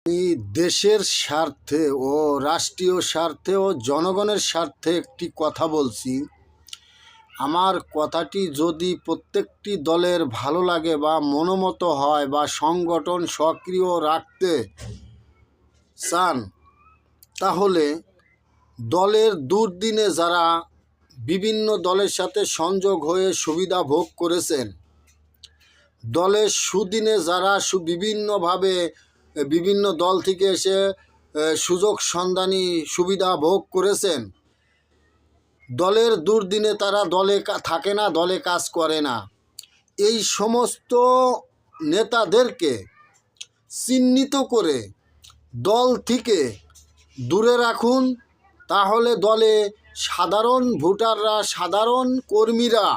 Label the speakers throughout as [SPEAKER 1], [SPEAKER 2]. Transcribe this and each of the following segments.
[SPEAKER 1] আমি দেশের স্বার্থে ও রাষ্ট্রীয় স্বার্থে ও জনগণের স্বার্থে একটি কথা বলছি। আমার কথাটি যদি প্রত্যেকটি দলের ভালো লাগে বা মনোমত হয় বা সংগঠন সক্রিয় রাখতে চান, তাহলে দলের দুর্দিনে যারা বিভিন্ন দলের সাথে সংযোগ হয়ে সুবিধা ভোগ করেছেন, দলের সুদিনে যারা বিভিন্নভাবে বিভিন্ন দল থেকে এসে সুযোগ সন্ধানী সুবিধা ভোগ করেছেন, দলের দুর্দিনে তারা দলে থাকে না, দলে কাজ করে না, এই সমস্ত নেতাদেরকে চিহ্নিত করে দল থেকে দূরে রাখুন। তাহলে দলে সাধারণ ভোটাররা, সাধারণ কর্মীরা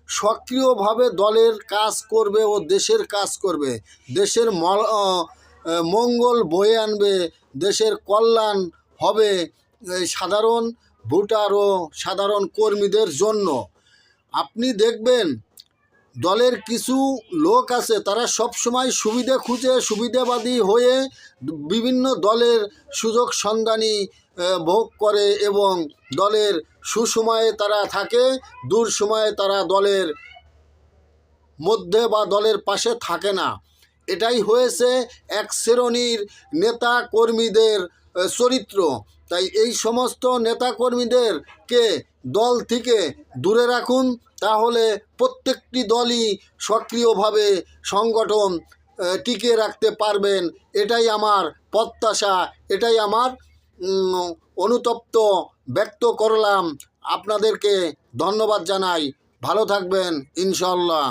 [SPEAKER 1] সক্রিয়ভাবে দলের কাজ করবে ও দেশের কাজ করবে, দেশের মঙ্গল বয়ে আনবে, দেশের কল্যাণ হবে সাধারণ ভোটার ও সাধারণ কর্মীদের জন্য। আপনি দেখবেন দলের কিছু লোক আছে, তারা সবসময় সুবিধা খুঁজে সুবিধাবাদী হয়ে বিভিন্ন দলের সুযোগ সন্ধানী ভোগ করে এবং দলের সুসময়ে তারা থাকে, দুঃসময়ে তারা দলের মধ্যে বা দলের পাশে থাকে না। এটাই হয়েছে এক শ্রেণীর নেতা কর্মীদের চরিত্র। তাই এই সমস্ত নেতাকর্মীদেরকে দল থেকে দূরে রাখুন, তাহলে প্রত্যেকটি দলই সক্রিয়ভাবে সংগঠন টিকিয়ে রাখতে পারবেন। এটাই আমার প্রত্যাশা, এটাই আমার অনুতপ্ত ব্যক্ত করলাম। আপনাদেরকে ধন্যবাদ জানাই। ভালো থাকবেন ইনশাআল্লাহ।